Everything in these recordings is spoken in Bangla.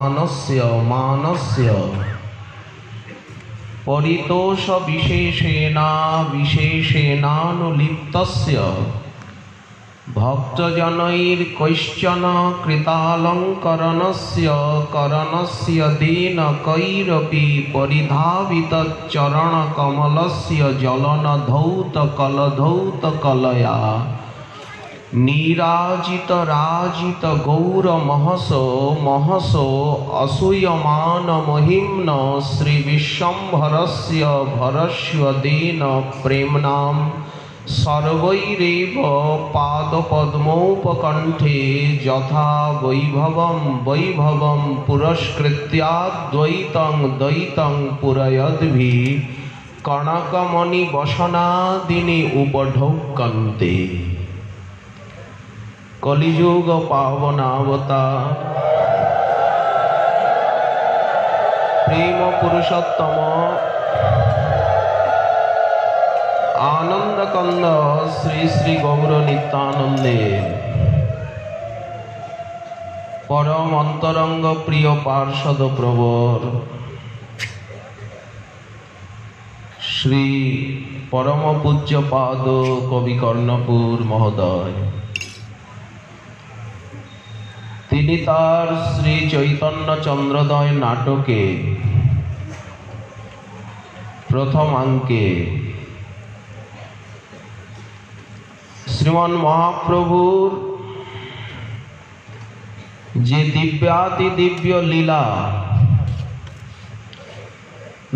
मानस्य परितोष विशेषेणानुलिप्तस्य भक्तजनैर्कैश्चन कृतालङ्करणस्य दीनकैरपि परिधावितचरणकमलस्य जलनधौतकलधौतकलया नीराजित गौरमहसो असूयमानमहिम्न श्रीविश्वम्भरस्य भरस्वदेन प्रेम्णां सर्वैरेव पादपद्मोपकण्ठे यथा वैभवं पुरस्कृत्याद्वैतं पुरयद्भिः कणकमणिवसनादीनि उपढौकन्ते। कलियुग पावनावतार प्रेम पुरुषोत्तम आनंद कंद श्री श्री गौर नित्यानंदे परम अंतरंग प्रिय पार्षद प्रवर श्री परम पूज्य पाद कवि कर्णपुर महोदय তিনি তার শ্রী চৈতন্য চন্দ্রোদয় নাটকে প্রথম অঙ্কে শ্রীমান মহাপ্রভুর যে দিব্যাতি দিব্য লীলা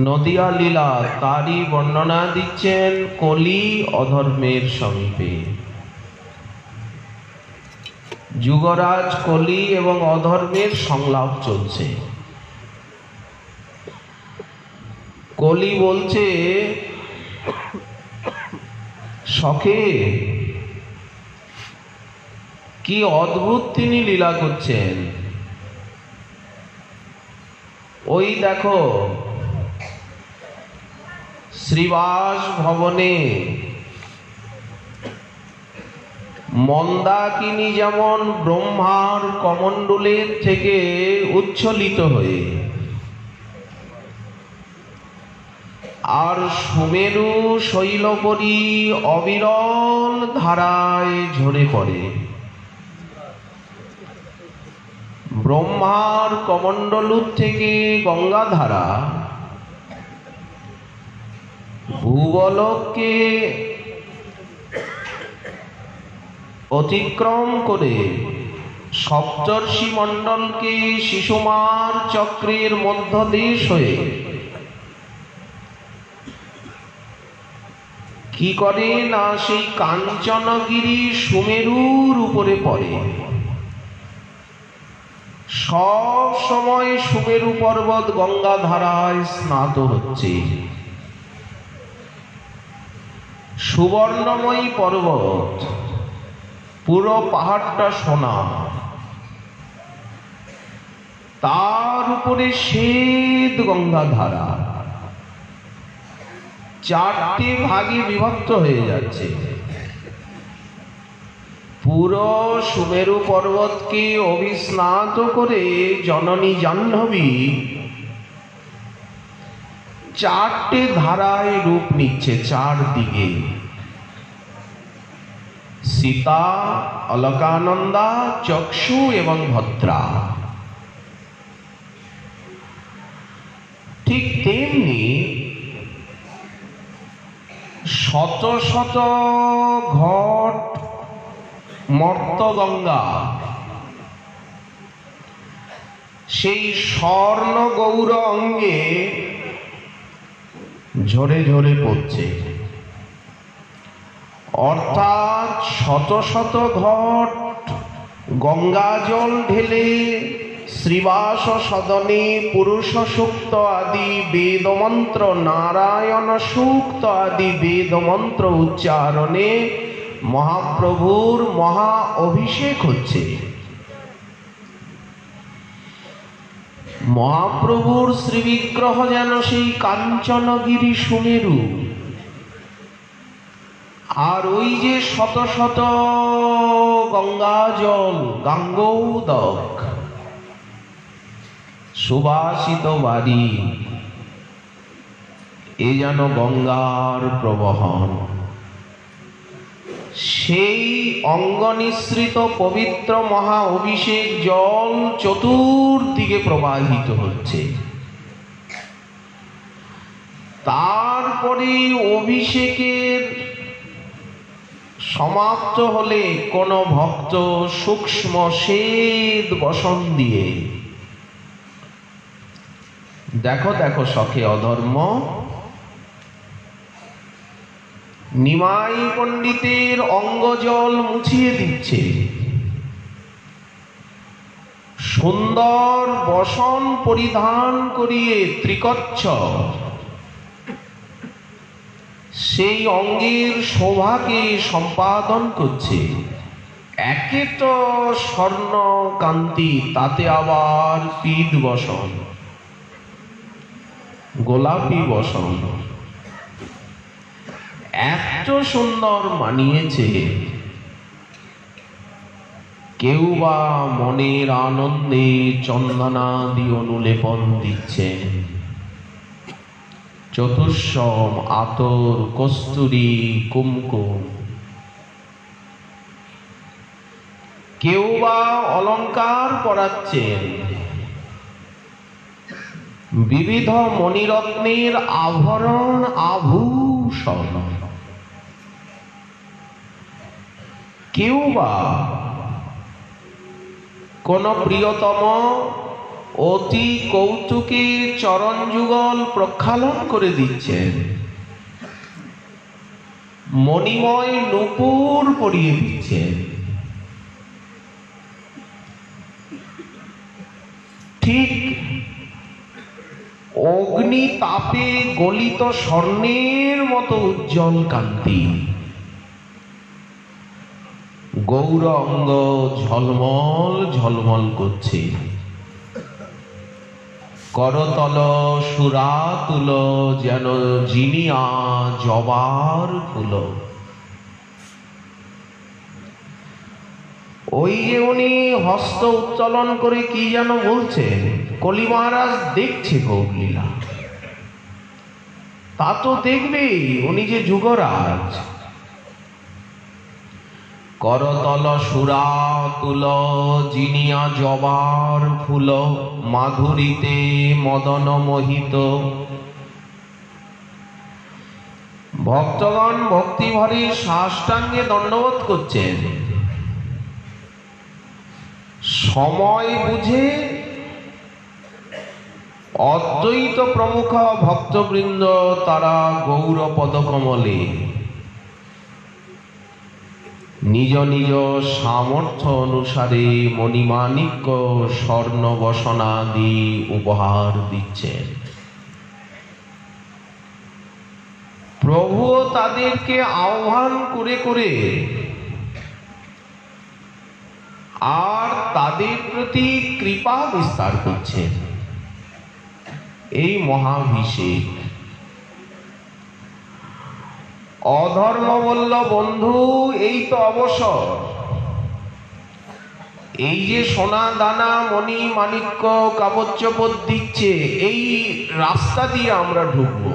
নদিয়া লীলা তারই বর্ণনা দিচ্ছেন কলি অধর্মের সমীপে। যুগরাজ কলি এবং অধর্মের সংলাপ চলছে। কলি বলছে, সখে কি অদ্ভুত তিনি লীলা করছেন। ওই দেখো শ্রীবাস ভবনে মন্দাকিনী যেমন ব্রহ্মার কমণ্ডলের থেকে উচ্ছ্বলিত হয়ে আর সুমেরু শৈলপরি অবিরল ধারায় ঝরে পড়ে, ব্রহ্মার কমণ্ডল থেকে গঙ্গাধারা ভূগোলকে অতিক্রম করে সপ্তর্ষি মণ্ডলকে শিশুমার চক্রের মধ্যদেশ হয়ে কি করে না সেই কাঞ্চনগিরি সুমেরুর উপরে পড়ে। সব সময় সুমেরু পর্বত গঙ্গা ধারায় স্নাত হচ্ছে। সুবর্ণময়ী পর্বত, পুরো পাহাড়টা সোনা, তার উপরে শ্বেত গঙ্গা ধারা চারটি ভাগে বিভক্ত হয়ে যাচ্ছে। পুরো সুমেরু পর্বতকে অভিস্নাত করে জননী জাহ্নবী চারটে ধারায় রূপ নিচ্ছে চারদিকে। সীতা, অলকানন্দা, চক্ষু এবং ভদ্রা। ঠিক তেমনি শত শত ঘট মর্তগঙ্গা সেই স্বর্ণ গৌর অঙ্গে ঝরে ঝরে পড়ছে। অর্থাৎ শত শত ঘট গঙ্গা জল ঢেলে শ্রীবাস সদনে পুরুষ সূক্ত আদি বেদমন্ত্র, নারায়ণ সূক্ত আদি বেদমন্ত্র উচ্চারণে মহাপ্রভুর মহা অভিষেক হচ্ছে। মহাপ্রভুর শ্রীবিগ্রহ যেন সেই কাঞ্চনগিরি সুমেরু, আর ওই যে শত শত গঙ্গা জল গাঙ্গোদক সুবাসিত বাড়ি, এ যেন গঙ্গার প্রবহন। সেই অঙ্গ নিঃসৃত পবিত্র মহা অভিষেক জল চতুর্দিকে প্রবাহিত হচ্ছে। তারপরে অভিষেকের সমাপ্ত হলে কোন ভক্ত সূক্ষ্ম শ্বেত বসন দিয়ে, দেখো দেখো সখে অধর্ম, নিমাই পণ্ডিতের অঙ্গজল মুছিয়ে দিচ্ছে। সুন্দর বসন পরিধান করিয়ে ত্রিকচ্ছ সেই অঙ্গের শোভাকে সম্পাদন করছে। একে তো স্বর্ণ কান্তি, তাতে আবার পীত বসন, গোলাপি বসন, এত সুন্দর মানিয়েছে। কেউ বা মনের আনন্দে চন্দনাদি অনুলেপন দিচ্ছে, চতুষ্সম, আতর, কস্তুরী, কুমকুম। কেউ বা অলঙ্কার পরাচ্ছেন, বিবিধ মণিরত্নের আভরণ আভূষণ। কেউ বা কোন প্রিয়তম অতি কৌতুকে চরণ যুগল প্রক্ষালন করে দিচ্ছেন, মণিময় নূপুর পরিয়ে দিচ্ছেন। ঠিক অগ্নি তাপে গলিত স্বর্ণের মতো উজ্জ্বল কান্তি, গৌর অঙ্গ ঝলমল ঝলমল করছে। করতল সুরাতুল যেন জিনিয়া জবার ফুল। ওই যে উনি হস্ত উত্তোলন করে কি যেন বলছেন, কলি মহারাজ দেখছে গৌরলীলা। তা তো দেখবেই, উনি যে যুগরাজ। করতল সুরাতুল জিনিয়া জবার ফুল, মাধুরীতে মদন মোহিত। ভক্তগণ ভক্তি ভরে সাষ্টাঙ্গে দণ্ডবোধ করছেন। সময় বুঝে অদ্বৈত প্রমুখ ভক্তবৃন্দ তারা গৌর পদকমলে নিজ নিজ সামর্থ্য অনুসারে মণিমাণিক্য স্বর্ণ বসনাদি উপহার দিচ্ছেন। প্রভু তাদেরকে আহ্বান করে করে আর তাদের প্রতি কৃপা বিস্তার করছেন। এই মহাভিষেক অধর্ম বলল, বন্ধু এই তো অবসর, এই যে সোনা দানা মণি মাণিক্য কাবচ্চপদ দিচ্ছে, এই রাস্তা দিয়ে আমরা ঢুকবো।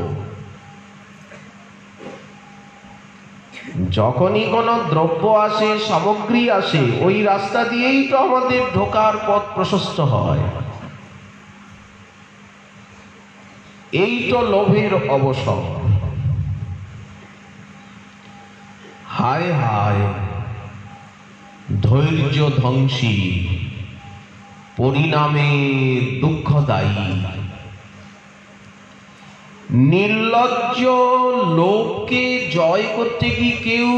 যখনই কোনো দ্রব্য আসে, সামগ্রী আসে, ওই রাস্তা দিয়েই তো আমাদের ঢোকার পথ প্রশস্ত হয়। এই তো লোভের অবসর। হায় হায়, ধৈর্য ধ্বংসী, পরিণামে দুঃখদায়ী। নির্লজ্জ লোককে জয় করতে কি কেউ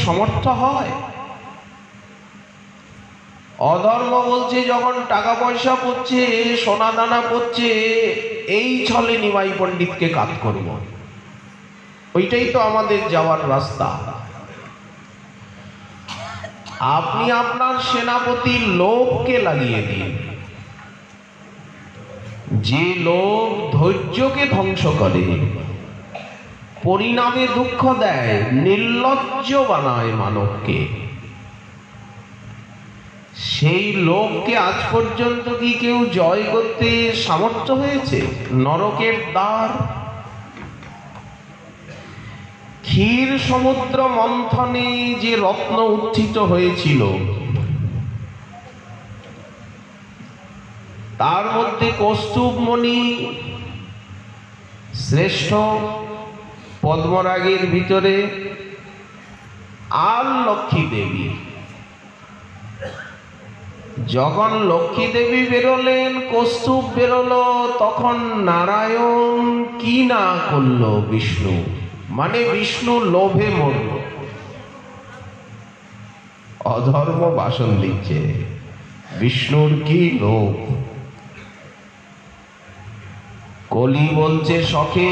সমর্থ হয়? অধর্ম বলছে যখন টাকা পয়সা পড়ছে, সোনা দানা পড়ছে, এই ছলে নিমাই পণ্ডিতকে কাজ করব। ওইটাই তো আমাদের যাওয়ার রাস্তা। আপনি আপনার সেনাপতির লোভকে লাগিয়ে দিন, যে লোভ ধৈর্যকে ধ্বংস করে, পরিণামে দুঃখ দেয়, নির্লজ্জ বানায় মানবকে। সেই লোককে আজ পর্যন্ত কি কেউ জয় করতে সামর্থ্য হয়েছে? নরকের দ্বার, ক্ষীর সমুদ্র মন্থনে যে রত্ন উত্থিত হয়েছিল তার মধ্যে কৌস্তুভমণি শ্রেষ্ঠ, পদ্মরাগের ভিতরে, আর লক্ষ্মী দেবী। যখন লক্ষ্মী দেবী বেরোলেন, কৌস্তুভ বেরোলো, তখন নারায়ণ কি না করলো বিষ্ণু, মানে বিষ্ণু লোভে মরল। অধর্ম ভাষণ দিচ্ছে, বিষ্ণুর কি লোভ। কলি বলছে সখে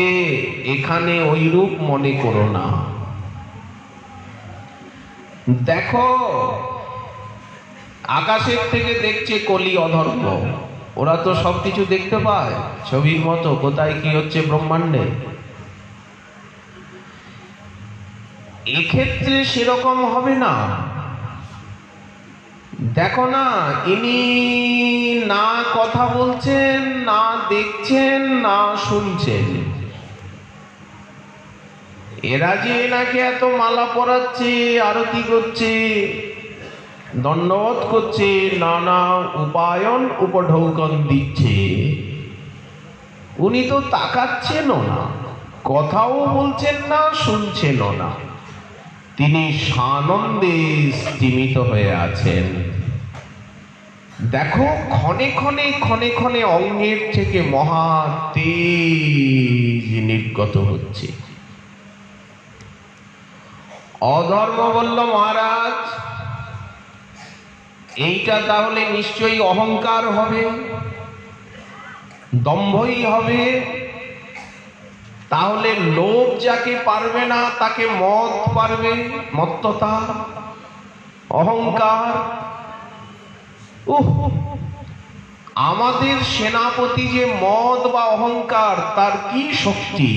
এখানে ওই রূপ মনে করো না। দেখো আকাশের থেকে দেখছে কলি অধর্ম, ওরা তো সবকিছু দেখতে পায় ছবির মতো, কোথায় কি হচ্ছে ব্রহ্মাণ্ডে। এক্ষেত্রে সেরকম হবে না। দেখো না, ইনি না কথা বলছেন, না দেখছেন, না শুনছেন। এরা যে এনাকে এত মালা পরাচ্ছে, আরতি করছে, দণ্ডবোধ করছে, নানা উপায়ন উপঢৌকন দিচ্ছে, উনি তো তাকাচ্ছেনও না, কথাও বলছেন না, শুনছেনও না। তিনি সানন্দে স্তিমিত হয়ে আছেন। দেখো ক্ষণে ক্ষণে ক্ষণে ক্ষণে অঙ্গের থেকে মহা তেজ নির্গত হচ্ছে। অধর্ম বলল, মহারাজ এইটা তাহলে নিশ্চয়ই অহংকার হবে, দম্ভই হবে। তাহলে লোভ যাকে পারবে না তাকে মদ পারবে, মত্ততা, অহংকার। আমাদের সেনাপতি যে মদ বা অহংকার, তার কি শক্তি,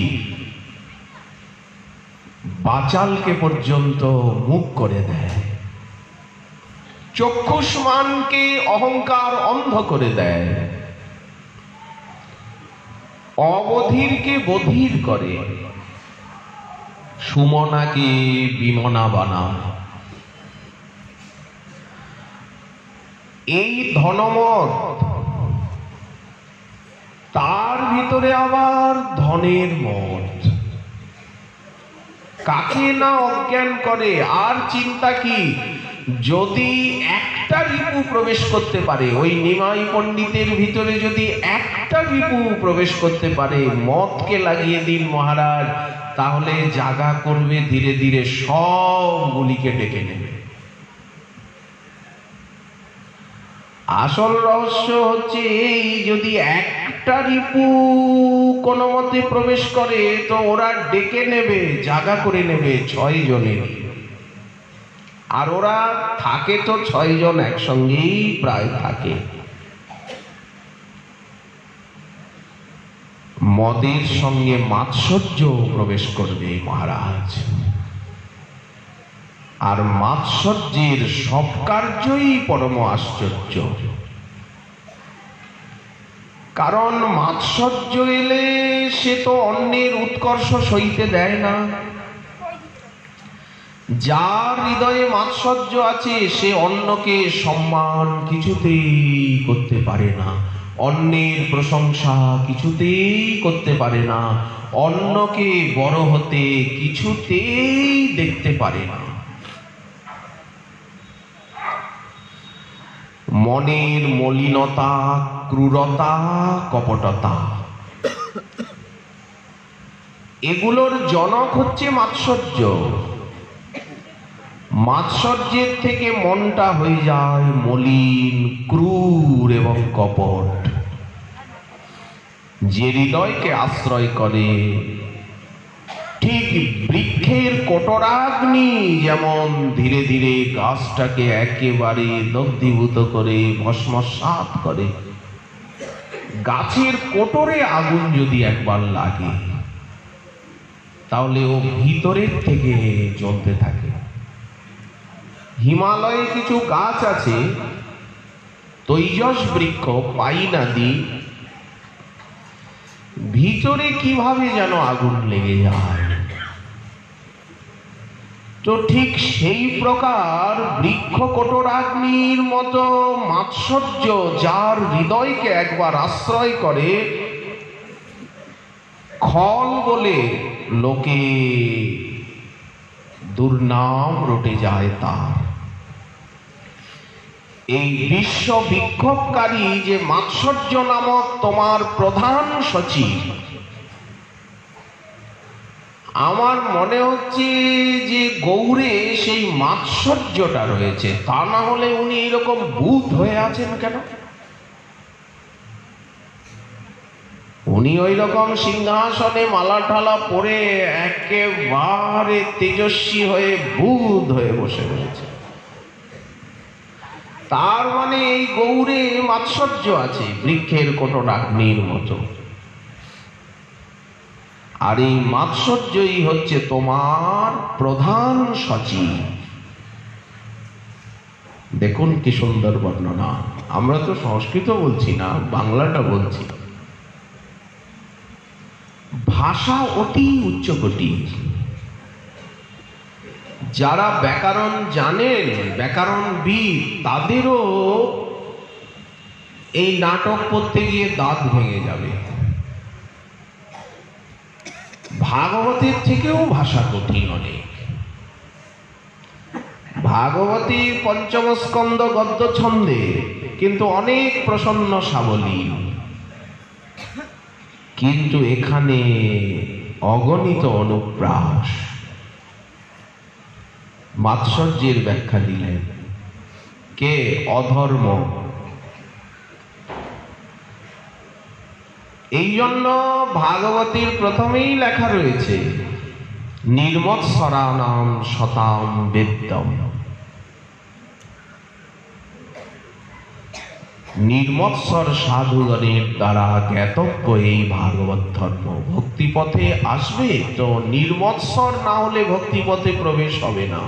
বাচালকে পর্যন্ত মুখ করে দেয়, চক্ষুষ্মানকে অহংকার অন্ধ করে দেয়, অবধীরকে বধির করে, সুমনাকে বিমনা বানায়। এই ধনমদ, তার ভিতরে আবার ধনের মদ, কাকে না অজ্ঞান করে। আর চিন্তা কি, যদি একটা রিপু প্রবেশ করতে পারে, ওই নিমাই পণ্ডিতের ভিতরে যদি একটা রিপু প্রবেশ করতে পারে, মদকে লাগিয়ে দিন মহারাজ, তাহলে জাগা করবে ধীরে ধীরে, সবগুলিকে ডেকে নেবে। আসল রহস্য হচ্ছে এই, যদি একটা রিপু কোনো মতে প্রবেশ করে তো ওরা ডেকে নেবে, জাগা করে নেবে 6 জনের। আর ওরা থাকে তো 6 জন একসঙ্গেই প্রায় থাকে। মদের সঙ্গে মাৎসর্য প্রবেশ করবে মহারাজ, আর মাৎসর্যের সব কার্যই পরম আশ্চর্য। কারণ মাৎসর্য এলে সে তো অন্যের উৎকর্ষ সইতে দেয় না। যার হৃদয়ে মাৎসর্য আছে সে অন্যকে সম্মান কিছুতেই করতে পারে না, অন্যের প্রশংসা কিছুতেই করতে পারে না, অন্যকে বড় হতে কিছুতেই দেখতে পারে না। মনের মলিনতা, ক্রূরতা, কপটতা, এগুলোর জনক হচ্ছে মাৎসর্য। মাৎসর্যের থেকে মনটা হয়ে যায় মলিন, ক্রূর এবং কপট। যে হৃদয়কে আশ্রয় করে, ঠিক বৃক্ষের কোটরাগ্নি যেমন ধীরে ধীরে গাছটাকে একেবারে দগ্ধীভূত করে ভস্মসাৎ করে, গাছের কোটরে আগুন যদি একবার লাগে তাহলে ও ভিতরের থেকে জ্বলতে থাকে। হিমালয়ে কিছু গাছ আছে, তৈজস বৃক্ষ পাইনাদি ভিতরে কিভাবে যেন আগুন লেগে যায়। তো ঠিক সেই প্রকার বৃক্ষ কঠোরাগ্নির মতো মাৎসর্য যার হৃদয়কে একবার আশ্রয় করে, খল বলে লোকে দুর্নাম রটে যায় তার। এই বিশ্ব বিক্ষোভকারী যে মাৎসর্য নামক তোমার প্রধান সচিব, আমার মনে হচ্ছে যে গৌড়ে সেই মাৎসর্যটা রয়েছে, তা না হলে উনি এরকম ভূত হয়ে আছেন কেন? উনি ওই রকম সিংহাসনে মালা ঠালা পরে একেবারে তেজস্বী হয়ে ভূত হয়ে বসে রয়েছে। তার মানে এই গৌড়ে মাৎসর্য আছে বৃক্ষের কঠোরাগ্নির মতো। আর এই মাৎসর্যই হচ্ছে তোমার প্রধান সচিব। দেখুন কি সুন্দর বর্ণনা। আমরা তো সংস্কৃত বলছি না, বাংলাটা বলছি। ভাষা অতি উচ্চকোটি। যারা ব্যাকরণ জানেন, ব্যাকরণবিদ, তাদেরও এই নাটক পড়তে গিয়ে দাঁত ভেঙে যাবে। ভাগবতের থেকেও ভাষা কঠিন অনেক। ভাগবতী পঞ্চম স্কন্ধ গদ্য ছন্দে, কিন্তু অনেক প্রসন্ন সাবলীল। কিন্তু এখানে অগণিত অনুপ্রাস। মাৎসর্যের ব্যাখ্যা দিলেন কে? অধর্ম। এই জন্য ভাগবতীর প্রথমেই লেখা রয়েছে নির্মৎসরাণাম শতাম বেদ্যম। নির্মৎসর সাধুগণের দ্বারা জ্ঞাতব্য এই ভাগবত ধর্ম। ভক্তিপথে আসবে তো নির্মৎসর না হলে ভক্তিপথে প্রবেশ হবে না।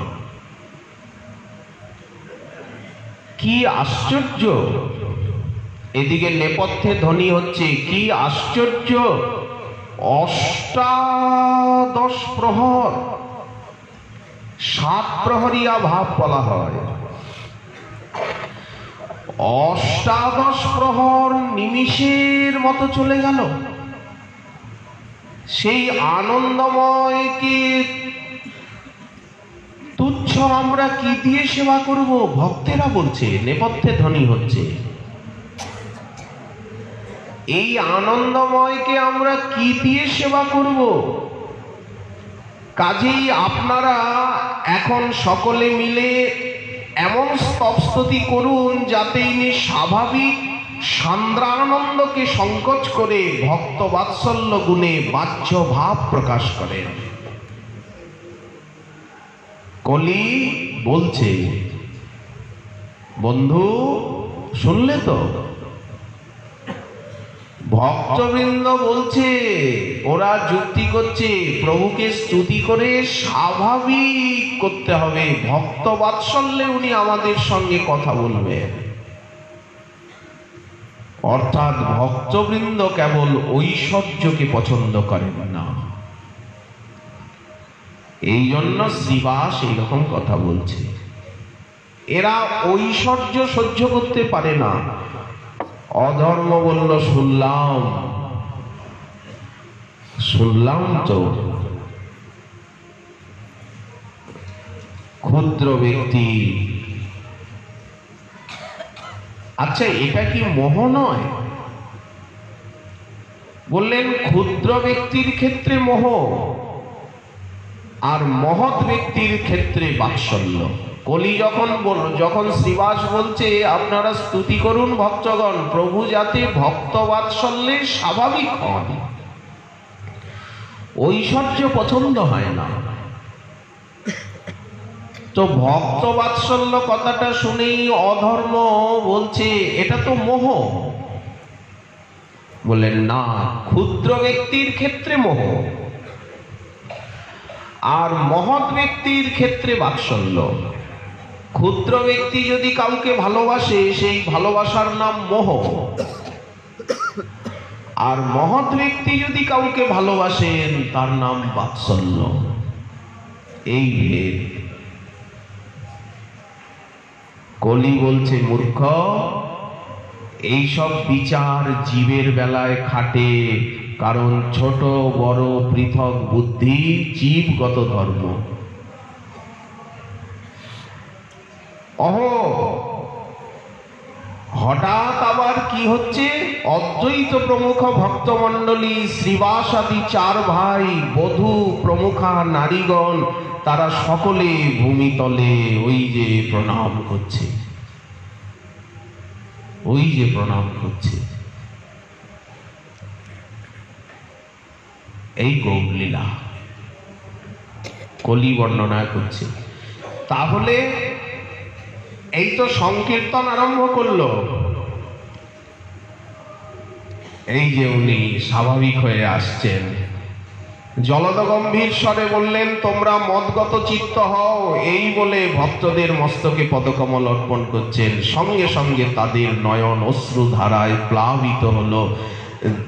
কি আশ্চর্য! এদিকে নেপথ্যে ধ্বনি হচ্ছে, কি আশ্চর্য! অষ্টাদশ প্রহর, 7 প্রহরিয়া ভাব বলা হয়। অষ্টাদশ প্রহর নিমিষের মতো চলে গেল। সেই আনন্দময়কে তুচ্ছ আমরা কি দিয়ে সেবা করব? ভক্তেরা বলছে, নেপথ্যে ধ্বনি হচ্ছে। এই আনন্দময়কে আমরা কি দিয়ে সেবা করব? কাজেই আপনারা এখন সকলে মিলে এমন স্তবস্তুতি করুন যাতে ইনি স্বাভাবিক সান্দ্রানন্দকে সংকোচ করে ভক্ত বাৎসল্য গুণে বাহ্য ভাব প্রকাশ করেন। কলি বলছে, বন্ধু শুনলে তো? ভক্তবৃন্দ বলছে, ওরা যুক্তি করছে প্রভুকে স্তুতি করে স্বাভাবিক করতে হবে, ভক্ত বাৎসল্যে উনি আমাদের সঙ্গে কথা বলবেন। অর্থাৎ ভক্তবৃন্দ কেবল ঐশ্বর্যকে পছন্দ করেন না। এই জন্য শ্রীবাস এইরকম কথা বলছে। এরা ঐশ্বর্য সহ্য করতে পারে না। অধর্ম বলল, শুনলাম তো। ক্ষুদ্র ব্যক্তি, আচ্ছা এটা কি মোহ নয়? বললেন ক্ষুদ্র ব্যক্তির ক্ষেত্রে মোহ, আর মহৎ ব্যক্তির ক্ষেত্রে বাৎসল্য। কলি যখন শ্রীবাস বলছে আপনারা স্তুতি করুন ভক্তগণ, প্রভু যাতে ভক্ত বাৎসল্যের স্বাভাবিক হন। ঐশ্বর্য পছন্দ হয় না। তো ভক্ত বাৎসল্য কথাটা শুনেই অধর্ম বলছে এটা তো মোহ। বললেন না, ক্ষুদ্র ব্যক্তির ক্ষেত্রে মোহ, আর মহৎ ব্যক্তির ক্ষেত্রে বাৎসল্য। ক্ষুদ্র ব্যক্তি যদি কাউকে ভালোবাসে সেই ভালোবাসার নাম মোহ, আর মহৎ ব্যক্তি যদি কাউকে ভালোবাসেন তার নাম বাৎসল্য। এই ভেদ। কলি বলছে মূর্খ, এইসব বিচার জীবের বেলায় খাটে, কারণ ছোট বড় পৃথক বুদ্ধি জীবগত ধর্ম। হঠাৎ আবার কি হচ্ছে, অদ্বৈত প্রমুখ ভক্তমণ্ডলী, শ্রীবাসাদি 4 ভাই, বধূ প্রমুখা নারীগণ, তারা সকলে ভূমিতলে ওই যে প্রণাম করছে, ওই যে প্রণাম করছে। এই গৌরলীলা কলি বর্ণনা করছে। তাহলে এই তো সংকীর্তন আরম্ভ করলো, এই যে উনি স্বাভাবিক হয়ে আসছেন, জলদ গম্ভীর স্বরে বললেন, তোমরা মদগত চিত্ত হও, এই বলে ভক্তদের মস্তকে পদকমল অর্পণ করছেন। সঙ্গে সঙ্গে তাদের নয়ন অশ্রু ধারায় প্লাবিত হলো,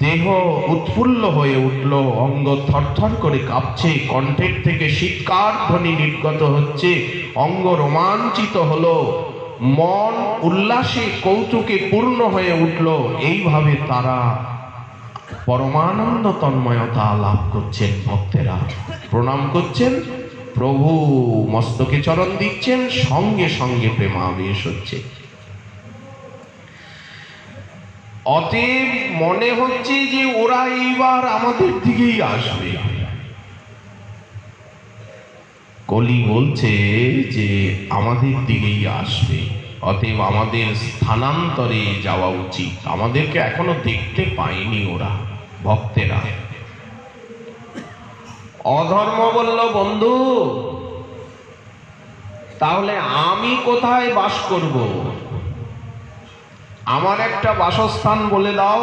দেহ উৎফুল্ল হয়ে উঠল, অঙ্গ থরথর করে কাঁপছে, কণ্ঠের থেকে শীতকার ধ্বনি নির্গত হচ্ছে, অঙ্গ রোমাঞ্চিত হলো, মন উল্লাসে কৌতুকে পূর্ণ হয়ে উঠল। এইভাবে তারা পরমানন্দ তন্ময়তা লাভ করছেন। ভক্তেরা প্রণাম করছেন, প্রভু মস্তকে চরণ দিচ্ছেন, সঙ্গে সঙ্গে প্রেমাবেশ হচ্ছে। অতএব মনে হচ্ছে যে ওরা এইবার আমাদের দিকেই আসবে। কলি বলছে যে আমাদের দিকেই আসবে, অতএব আমাদের স্থানান্তরে যাওয়া উচিত। আমাদেরকে এখনো দেখতে পায়নি ওরা, ভক্তেরা। অধর্ম বলল, বন্ধু তাহলে আমি কোথায় বাস করব? আমার একটা বাসস্থান বলে দাও।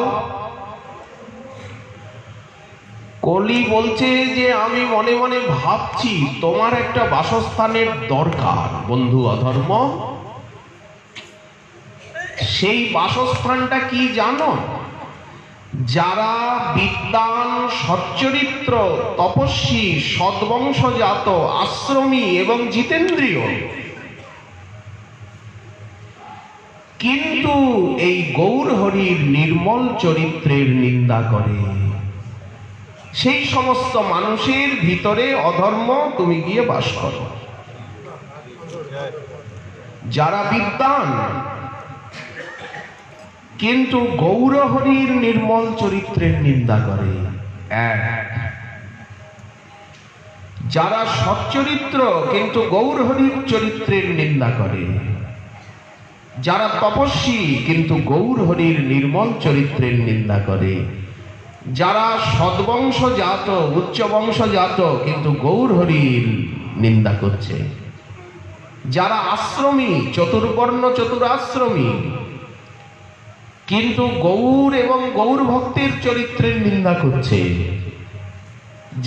কলি বলছে যে আমি মনে মনে ভাবছি তোমার একটা বাসস্থানের দরকার বন্ধু অধর্ম। সেই বাসস্থানটা কি জানো? যারা বিদ্বান, সচ্চরিত্র, তপস্বী, সদ্বংশজাত, আশ্রমী এবং জিতেন্দ্রীয়, কিন্তু এই গৌরহরির নির্মল চরিত্রের নিন্দা করে, সেই সমস্ত মানুষের ভিতরে অধর্ম তুমি গিয়ে বাস করো। যারা বিদ্বান কিন্তু গৌরহরির নির্মল চরিত্রের নিন্দা করে, যারা সচ্চরিত্র কিন্তু গৌরহরির চরিত্রের নিন্দা করে, যারা তপস্বী কিন্তু গৌরহরির নির্মল চরিত্রের নিন্দা করে, যারা সদ্বংশজাত, উচ্চ বংশজাত কিন্তু গৌরহরির নিন্দা করছে, যারা আশ্রমী, চতুর্বর্ণ চতুরাশ্রমী কিন্তু গৌর এবং গৌর ভক্তের চরিত্রের নিন্দা করছে,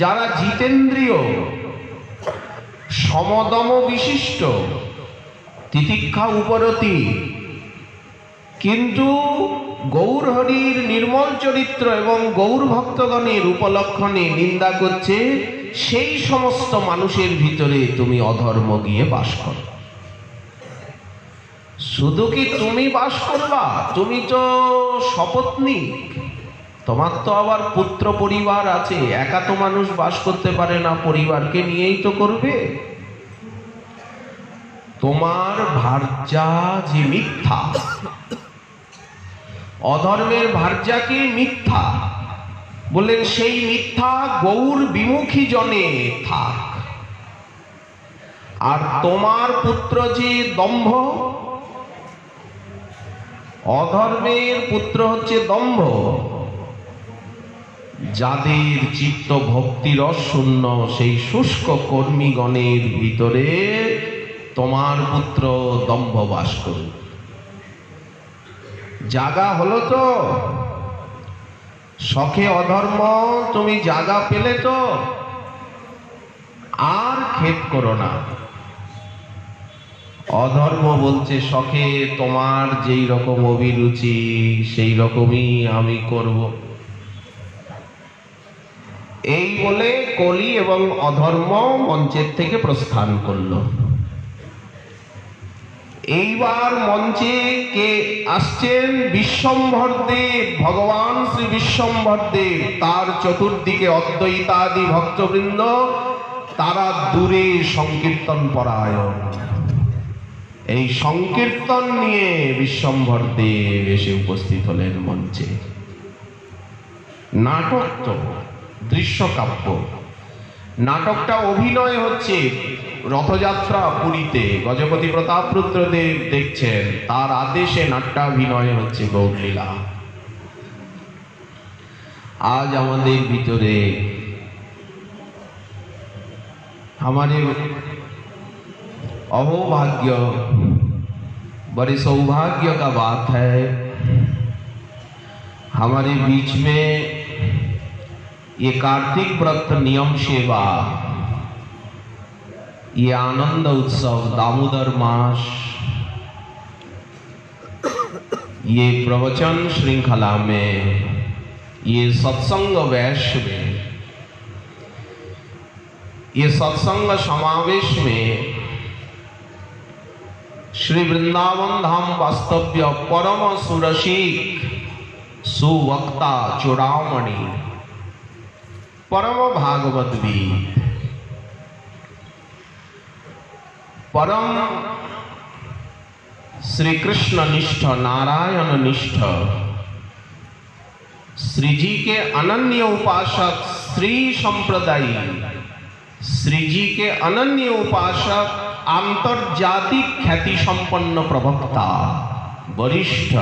যারা জিতেন্দ্রীয়, সমদম বিশিষ্ট, তিতিক্ষা উপরতি কিন্তু গৌরহরির নির্মল চরিত্র এবং গৌর ভক্তগণের উপলক্ষণে নিন্দা করছে, সেই সমস্ত মানুষের ভিতরে তুমি অধর্ম গিয়ে বাস করো। শুধু কি তুমি বাস করবা? তুমি তো সপত্নীক, তোমার তো আবার পুত্র পরিবার আছে, একা তো মানুষ বাস করতে পারে না, পরিবারকে নিয়েই তো করবে। তোমার ভার্যা যে মিথ্যা, অধর্মের ভার্যা কি মিথ্যা, বললেন সেই মিথ্যা গৌর বিমুখী জনে থাক। আর তোমার পুত্র যে দম্ভ, অধর্মের পুত্র হচ্ছে দম্ভ, যাদের চিত্ত ভক্তিরস শূন্য, সেই শুষ্ক কর্মীগণের ভিতরে তোমার পুত্র দম্ভ বাস করুক। জাগা হলো তো, শখে অধর্ম তুমি জাগা পেলে তো, আর খেদ করো না। অধর্ম বলছে শখে তোমার যেই রকম অভিরুচি সেই রকমই আমি করব। এই বলে কলি এবং অধর্ম মঞ্চের থেকে প্রস্থান করলো। এইবার মঞ্চে কে আসছেন? বিশ্বম্ভর দেব, ভগবান শ্রী বিশ্বম্ভর দেব। তার চতুর্দিকে অদ্বৈতাদি ভক্তবৃন্দ, তারা দূরে সংকীর্তন পরায়ণ। এই সংকীর্তন নিয়ে বিশ্বম্ভর দেব এসে উপস্থিত হলেন মঞ্চে। নাটক তো দৃশ্যকাব্য, নাটকটা অভিনয় হচ্ছে। রথযাত্রা পুরীতে গজপতি প্রতাপ রুদ্রদেব দেখছেন, তার আদেশে নাট্যাভিনয় হচ্ছে গৌরলীলা। আজ আমাদের ভিতরে हमारे अहोभाग्य, बड़े सौभाग्य का बात है, हमारे बीच में ये कार्तिक व्रत नियम सेवा, ये आनंद उत्सव दामोदर मास, ये प्रवचन श्रृंखला में, ये सत्संग वैश्य में, ये सत्संग समावेश में श्री वृंदावन धाम वास्तव्य परम सुरसिक सुवक्ता चूड़ामणि परम भागवतवी परम श्री कृष्ण निष्ठ नारायण निष्ठ श्री जी के अनन्य उपासक श्री संप्रदायी, श्री जी के अनन्य उपासक आंतर्जातिक ख्याति संपन्न प्रवक्ता वरिष्ठ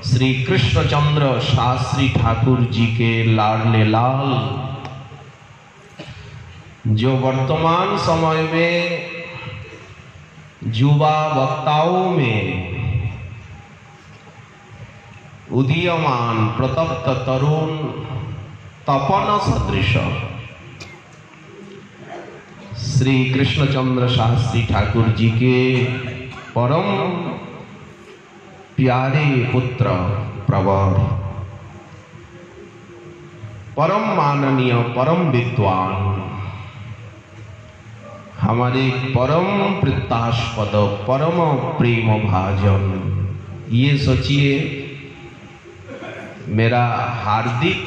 श्री कृष्णचंद्र शास्त्री ठाकुर जी के लाडले लाल, जो वर्तमान समय में युवा वक्ताओं में उदीयमान प्रतप्त तरुण तपन सदृश श्री कृष्णचंद्र शास्त्री ठाकुर जी के परम प्यारे पुत्र प्रवर, परम माननीय, परम विद्वान, हमारे परम प्रीतास्पद, परम प्रेम भाजन, ये सोचिए मेरा हार्दिक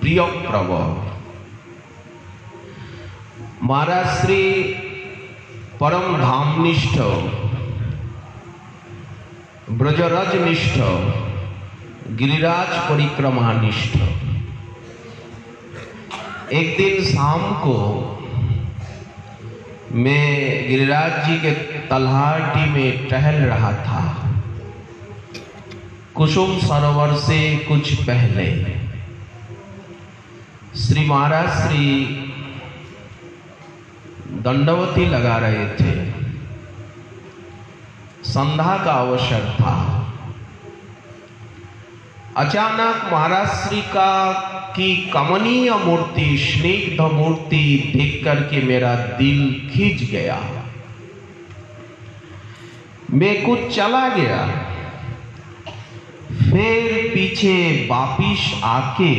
प्रिय प्रवर महाराज श्री परम धामनिष्ठ ब्रजरज निष्ठ गिरिराज परिक्रमा निष्ठ। एक दिन शाम को मैं गिरिराज जी के तलहाटी में टहल रहा था, कुसुम सरोवर से कुछ पहले। श्री महाराज श्री दंडवती लगा रहे थे, संध्या का अवसर था। अचानक महाराज श्री का की कमनीय मूर्ति, स्निग्ध मूर्ति देख करके मेरा दिल खिंच गया। मैं कुछ चला गया, फिर पीछे वापिस आके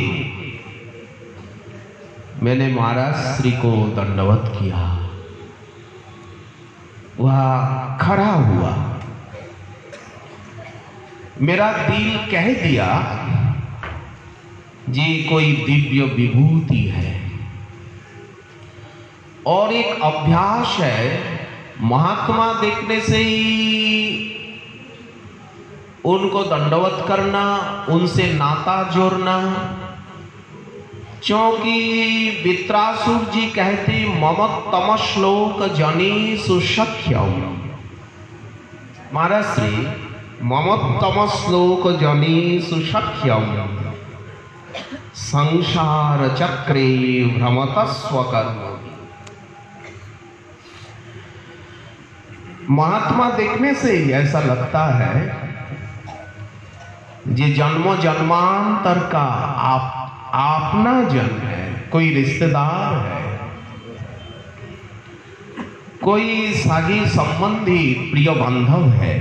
मैंने महाराज श्री को दंडवत किया। वह खड़ा हुआ, मेरा दिल कह दिया जी कोई दिव्य विभूति है। और एक अभ्यास है, महात्मा देखने से ही उनको दंडवत करना, उनसे नाता जोड़ना। क्योंकि वित्रासुर जी कहते ममत्तम श्लोक जनी सुसख्यम, महाराज श्री ममत्तम श्लोक जनी सुसख्यम संसार चक्रे भ्रमत स्वकर्म। महात्मा देखने से ही ऐसा लगता है ये जन्मों जन्मांतर का अपना जन्म है, कोई रिश्तेदार है। कोई सागी संबंधी प्रिय बांधव है,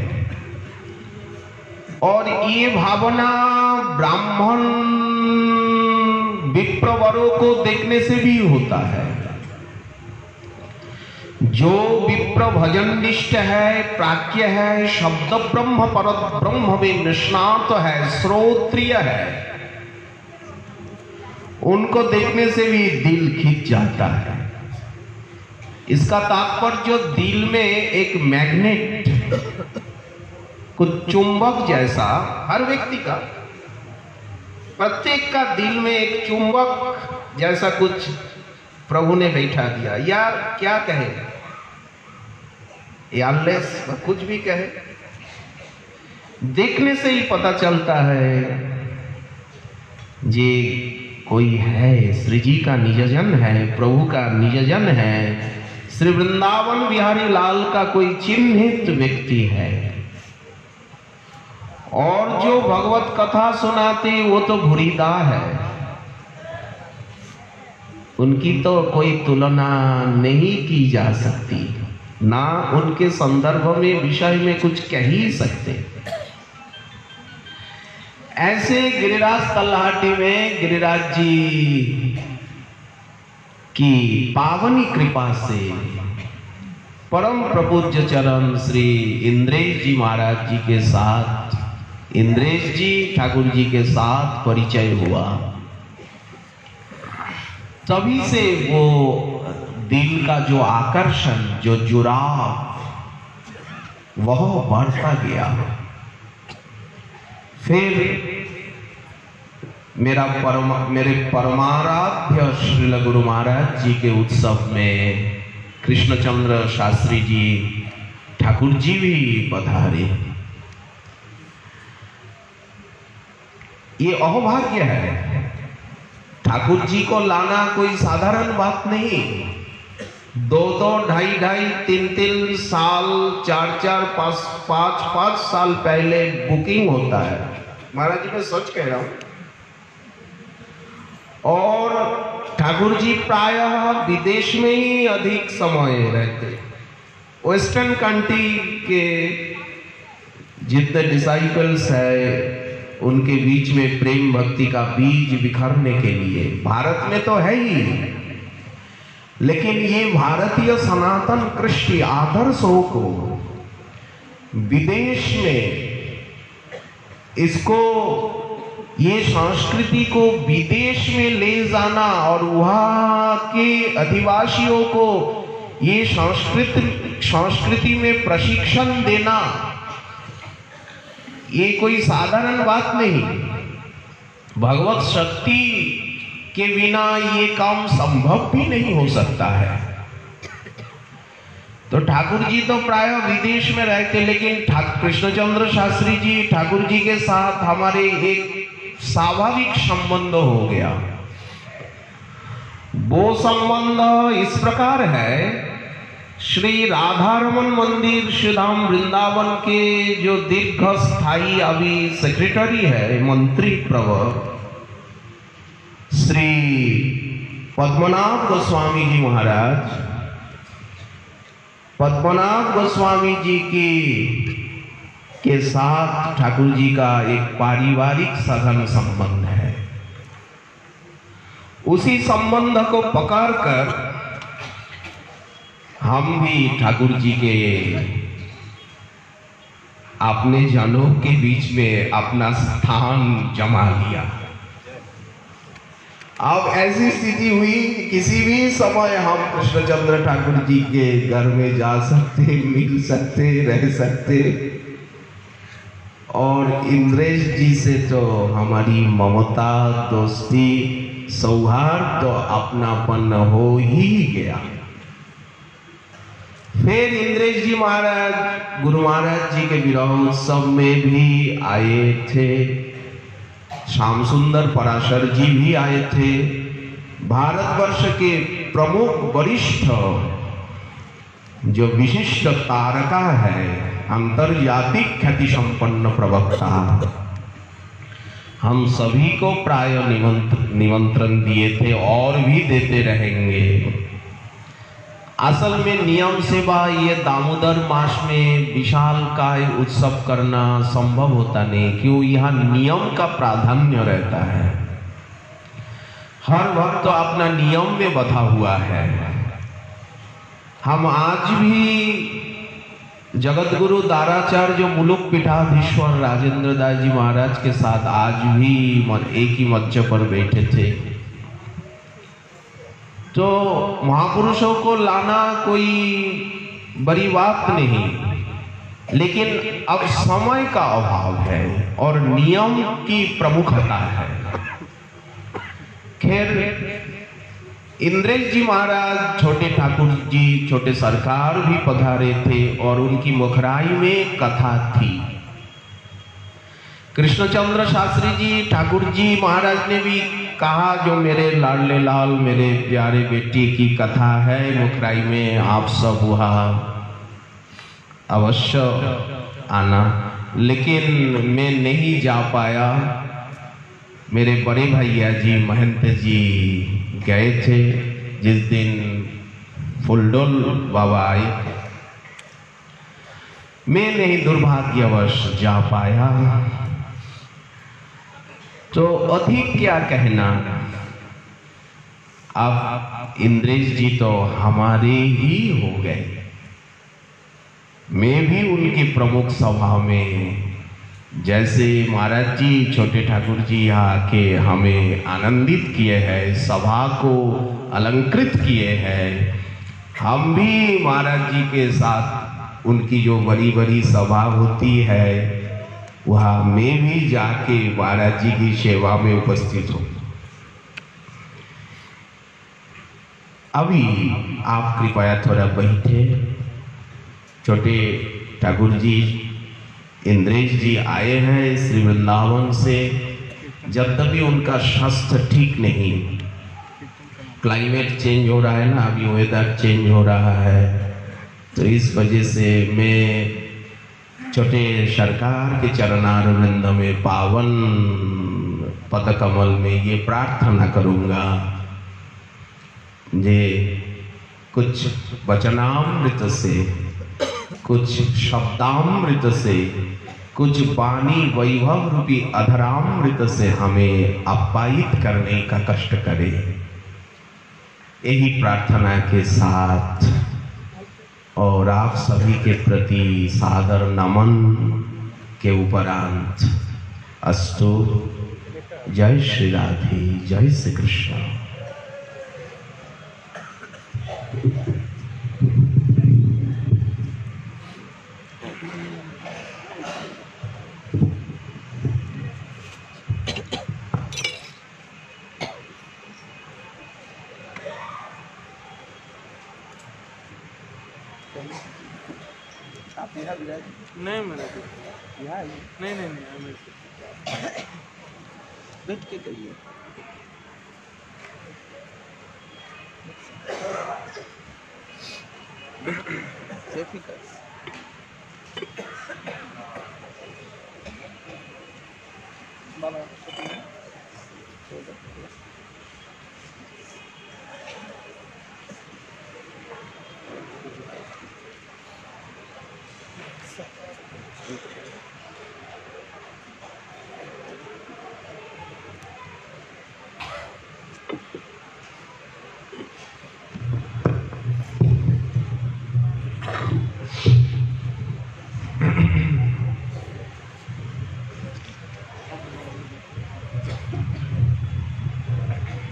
और ये भावना ब्राह्मण विप्रवरों को देखने से भी होता है। जो विप्र भजननिष्ठ है, प्राज्ञ है, शब्द ब्रह्म परत ब्रह्म में निष्णात है, श्रोत्रिय है, उनको देखने से भी दिल खिंच जाता है। इसका तात्पर्य जो दिल में एक मैग्नेट, कुछ चुंबक जैसा, हर व्यक्ति का, प्रत्येक का दिल में एक चुंबक जैसा कुछ प्रभु ने बैठा दिया, या क्या कहे, यारलेस कुछ भी कहे, देखने से ही पता चलता है ये कोई है, श्री जी का निजजन है, प्रभु का निजजन है, श्री वृंदावन बिहारी लाल का कोई चिन्हित व्यक्ति है। और जो भगवत कथा सुनाते वो तो भूरीदा है, उनकी तो कोई तुलना नहीं की जा सकती, ना उनके संदर्भ में विषय में कुछ कह ही सकते। ऐसे गिरिराज तलहटी में गिरिराज जी की पावनी कृपा से परम प्रपूज्य चरण श्री इंद्रेश जी महाराज जी के साथ, इंद्रेश जी ठाकुर जी के साथ परिचय हुआ। तभी से वो दिल का जो आकर्षण, जो जुड़ाव, वह बढ़ता गया। फिर मेरे परमाराध्य श्रील गुरु महाराज जी के उत्सव में कृष्णचंद्र शास्त्री जी ठाकुर जी भी पधारे। ये अहोभाग्य है, ठाकुर जी को लाना कोई साधारण बात नहीं। 2-2, 2.5-2.5, 3-3 साल, 4-4, 5-5 साल पहले बुकिंग होता है। महाराज जी मैं सच कह रहा हूं। और ठाकुर जी प्रायः विदेश में ही अधिक समय रहते। वेस्टर्न कंट्री के जितने डिसाइपल्स है उनके बीच में प्रेम भक्ति का बीज बिखरने के लिए, भारत में तो है ही, लेकिन ये भारतीय सनातन कृष्ण आदर्शों को विदेश में, इसको, ये संस्कृति को विदेश में ले जाना और वहाँ के अधिवासियों को ये संस्कृति में प्रशिक्षण देना, ये कोई साधारण बात नहीं। भगवत शक्ति के बिना ये काम संभव भी नहीं हो सकता है। तो ठाकुर जी तो प्राय विदेश में रहते, लेकिन कृष्णचंद्र शास्त्री जी ठाकुर जी के साथ हमारे एक स्वाभाविक संबंध हो गया। वो संबंध इस प्रकार है, श्री राधारमन मंदिर श्रीधाम वृंदावन के जो दीर्घ स्थायी अभी सेक्रेटरी है, मंत्री प्रवर श्री पद्मनाभ गोस्वामी जी महाराज, पद्मनाभ गोस्वामी जी के साथ ठाकुर जी का एक पारिवारिक सघन संबंध है। उसी संबंध को पकड़कर हम भी ठाकुर जी के अपने जनों के बीच में अपना स्थान जमा लिया। अब ऐसी स्थिति हुई, किसी भी समय हम कृष्णचंद्र ठाकुर जी के घर में जा सकते, मिल सकते, रह सकते। और इंद्रेश जी से तो हमारी ममता, दोस्ती, सौहार्द तो अपनापन हो ही गया। फिर इंद्रेश जी महाराज गुरु महाराज जी के विरह उत्सव में भी आए थे, श्याम सुंदर पराशर जी भी आए थे। भारतवर्ष के प्रमुख वरिष्ठ जो विशिष्ट तारका है, अंतर्जातिक ख्याति संपन्न प्रवक्ता, हम सभी को प्राय निमंत्रण दिए थे और भी देते रहेंगे। असल में नियम सेवा ये दामोदर मास में विशाल काय उत्सव करना संभव होता नहीं, क्यों? यहाँ नियम का प्राधान्य रहता है। हर वक्त तो अपना नियम में बंधा हुआ है। हम आज भी जगत गुरु दाराचार्य जो मुलुक पीठाधीश्वर राजेंद्र दास जी महाराज के साथ आज भी एक ही मंच पर बैठे थे। तो महापुरुषों को लाना कोई बड़ी बात नहीं, लेकिन अब समय का अभाव है और नियम की प्रमुखता है। खैर, इंद्रेश जी महाराज, छोटे ठाकुर जी, छोटे सरकार भी पधारे थे और उनकी मुखराई में कथा थी। कृष्णचंद्र शास्त्री जी ठाकुर जी महाराज ने भी कहा, जो मेरे लाडले लाल, मेरे प्यारे बेटी की कथा है मुखराई में, आप सब वहाँ अवश्य आना। लेकिन मैं नहीं जा पाया। मेरे बड़े भैया जी महंत जी गए थे जिस दिन फुलडोल बाबा आए। मैं नहीं, दुर्भाग्यवश जा पाया। तो अधिक क्या कहना, अब इंद्रेश जी तो हमारे ही हो गए। मैं भी उनकी प्रमुख सभा में, जैसे महाराज जी, छोटे ठाकुर जी यहाँ आके हमें आनंदित किए हैं, सभा को अलंकृत किए हैं, हम भी महाराज जी के साथ उनकी जो बड़ी बड़ी सभा होती है वहाँ मैं भी जाके महाराज जी की सेवा में उपस्थित हूँ। अभी आप कृपया थोड़ा बैठे। छोटे ठाकुर जी, इंद्रेश जी आए हैं श्री वृंदावन से। यद्यपि उनका स्वास्थ्य ठीक नहीं, क्लाइमेट चेंज हो रहा है ना, अभी वेदर चेंज हो रहा है, तो इस वजह से मैं छोटे सरकार के चरणारविंद में, पावन पद कमल में ये प्रार्थना करूंगा जे कुछ वचनामृत से, कुछ शब्दामृत से, कुछ वाणी वैभव रूपी अधरामृत से हमें आप्यायित करने का कष्ट करे। यही प्रार्थना के साथ और आप सभी के प्रति सादर नमन के उपरांत अस्तु। जय श्री राधे, जय श्री कृष्ण। नहीं मेरा नहीं नहीं नहीं बैठ के कहिए। सेफी कर बाबा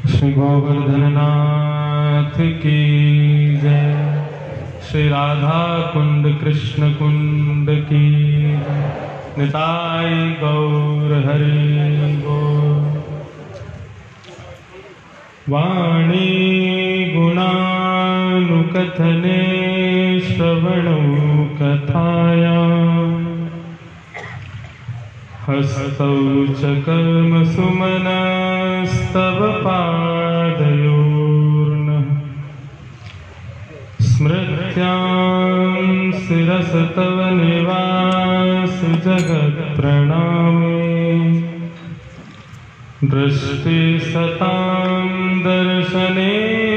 श्री गोवर्धन नाथ की जय। श्री राधा कुंड कृष्ण कुंड की जय। निताय गौर हरि गौर। वाणी गुणानुकथने श्रवणो कथायां हस्तौ च कर्म सुमनस्तव पादयोर्नः स्मृत्यां शिरस तव निवास जगत् प्रणामे दृष्टि सतां दर्शनेस्तु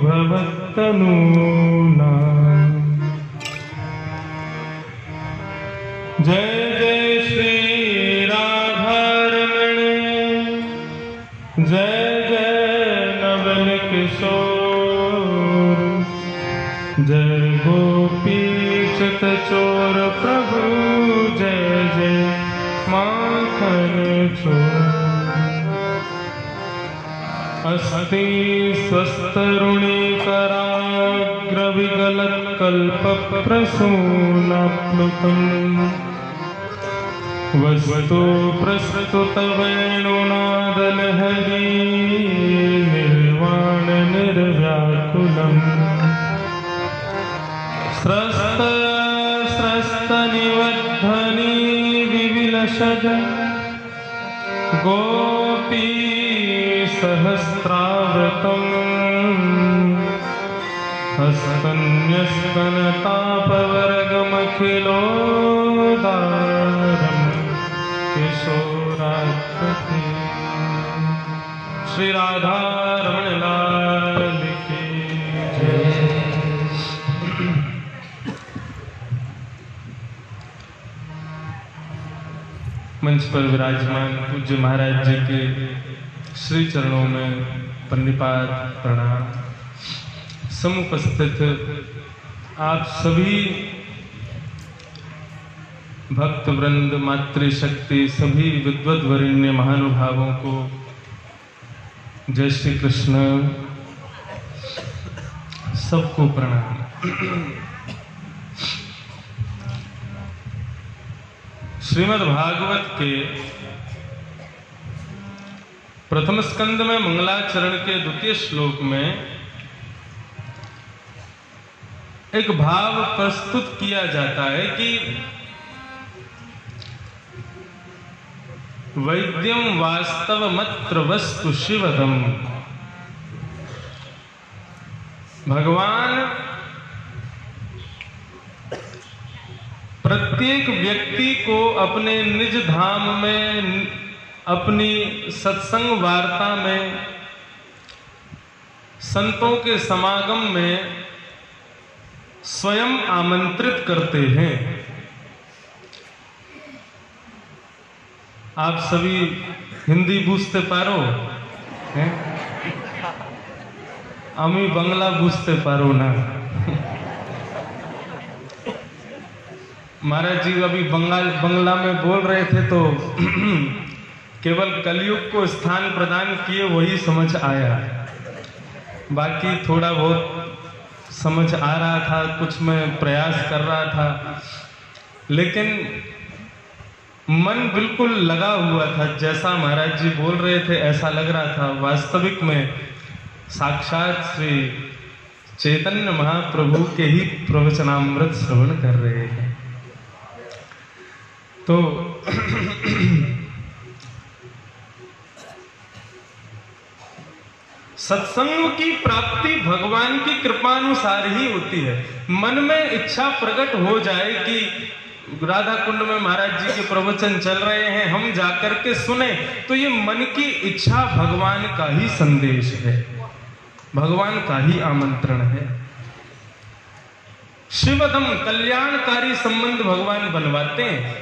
भवत् तनूना। जय जय श्री राधारमण, जय जय नवल किशोर, जय गोपी चित चोर प्रभु, जय जय माखन चोर। अस्ति स्वस्तरुणीकराग्रविगलत् कल्पप्रसूनाप्लुतम्, वस्तु प्रस्तुत वेणुनादलहरी, निर्वाण निर्व्याकुलम्। स्रस्त स्रस्त निवर्धनी विविलसज, गोपी सहस्रावृतम्, हस्तन्यस्तनतापवर्गमखिलोदारम् किशोराकृति। श्री राधा रमण लाल की जय। मंच पर विराजमान पूज्य महाराज जी के श्री चरणों में प्रणिपात प्रणाम। समुपस्थित आप सभी भक्त वृंद, मातृशक्ति, सभी विद्वद् वरेण्य महानुभावों को जय श्री कृष्ण, सबको प्रणाम। श्रीमद् भागवत के प्रथम स्कंद में मंगलाचरण के द्वितीय श्लोक में एक भाव प्रस्तुत किया जाता है कि वैद्यम वास्तवमत्र वस्तु शिवदम। भगवान प्रत्येक व्यक्ति को अपने निज धाम में, अपनी सत्संग वार्ता में, संतों के समागम में स्वयं आमंत्रित करते हैं। आप सभी हिंदी बूझते पारो हैं? अमी बंगला बूझते पारो ना। महाराज जी अभी बंगला में बोल रहे थे तो केवल कलयुग को स्थान प्रदान किए वही समझ आया, बाकी थोड़ा बहुत समझ आ रहा था, कुछ मैं प्रयास कर रहा था, लेकिन मन बिल्कुल लगा हुआ था। जैसा महाराज जी बोल रहे थे ऐसा लग रहा था वास्तविक में साक्षात श्री चैतन्य महाप्रभु के ही प्रवचनामृत श्रवण कर रहे हैं। तो सत्संग की प्राप्ति भगवान की कृपानुसार ही होती है। मन में इच्छा प्रकट हो जाए कि राधा कुंड में महाराज जी के प्रवचन चल रहे हैं, हम जाकर के सुने, तो ये मन की इच्छा भगवान का ही संदेश है, भगवान का ही आमंत्रण है। शिवदम कल्याणकारी संबंध भगवान बनवाते हैं।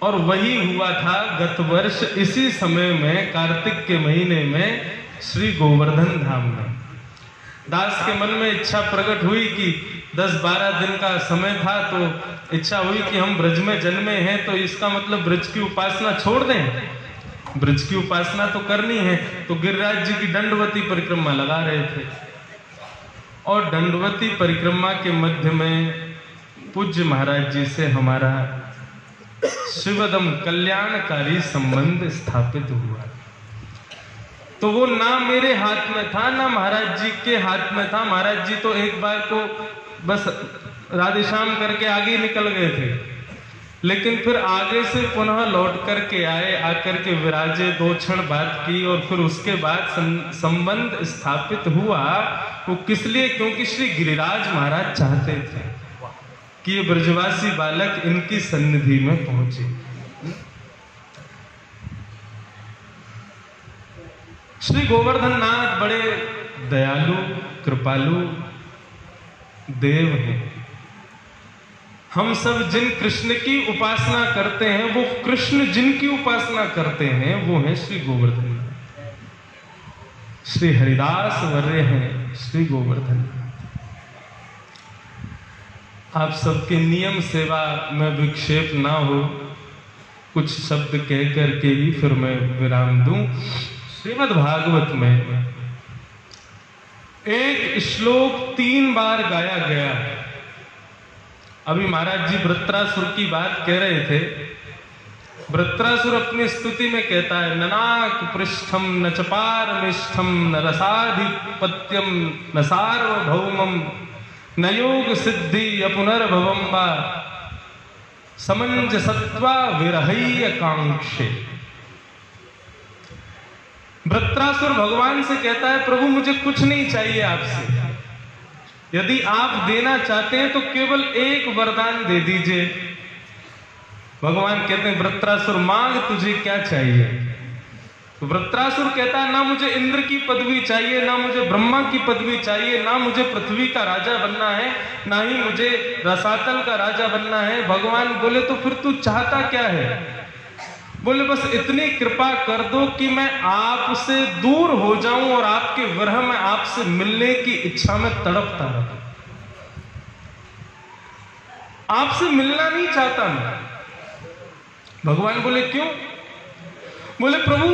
और वही हुआ था गत वर्ष इसी समय में, कार्तिक के महीने में श्री गोवर्धन धाम में। दास के मन में इच्छा प्रकट हुई कि 10-12 दिन का समय था, तो इच्छा हुई कि हम ब्रज में जन्मे हैं तो इसका मतलब ब्रज की उपासना छोड़ दें। ब्रज की उपासना तो करनी है, तो गिरिराज जी की दंडवती परिक्रमा लगा रहे थे। और दंडवती परिक्रमा के मध्य में पूज्य महाराज जी से हमारा शिवदम कल्याणकारी संबंध स्थापित हुआ। तो वो ना मेरे हाथ में था, ना महाराज जी के हाथ में था। महाराज जी तो एक बार को बस राधेश्याम करके आगे निकल गए थे, लेकिन फिर आगे से पुनः लौट करके आए, आकर के विराजे, 2 क्षण बात की और फिर उसके बाद संबंध स्थापित हुआ। वो किस लिए? क्योंकि श्री गिरिराज महाराज चाहते थे कि ये ब्रजवासी बालक इनकी सन्निधि में पहुंचे। श्री गोवर्धन नाथ बड़े दयालु कृपालु देव हैं। हम सब जिन कृष्ण की उपासना करते हैं, वो कृष्ण जिनकी उपासना करते हैं वो है श्री गोवर्धन। श्री हरिदास वर्य हैं श्री गोवर्धन। आप सबके नियम सेवा में विक्षेप ना हो, कुछ शब्द कह करके ही फिर मैं विराम दूं। श्रीमद् भागवत में एक श्लोक 3 बार गाया गया। अभी महाराज जी वृत्रासुर की बात कह रहे थे। वृत्रासुर अपनी स्तुति में कहता है, ननाक पृष्ठम न चपारमिष्ठम न रसाधिपत्यम न सार्वभौमम न योग सिद्धि अपुनर्भवम वा समंजसत्वा विरहय कांक्षे। वृत्रासुर भगवान से कहता है, प्रभु मुझे कुछ नहीं चाहिए आपसे, यदि आप देना चाहते हैं तो केवल एक वरदान दे दीजिए। भगवान कहते हैं, वृत्रासुर मांग, तुझे क्या चाहिए? तो वृत्रासुर कहता है, ना मुझे इंद्र की पदवी चाहिए, ना मुझे ब्रह्मा की पदवी चाहिए, ना मुझे पृथ्वी का राजा बनना है, ना ही मुझे रसातल का राजा बनना है। भगवान बोले, तो फिर तू चाहता क्या है? बोले, बस इतनी कृपा कर दो कि मैं आपसे दूर हो जाऊं और आपके विरह में आपसे मिलने की इच्छा में तड़पता रहूं। आपसे मिलना नहीं चाहता मैं। भगवान बोले, क्यों? बोले, प्रभु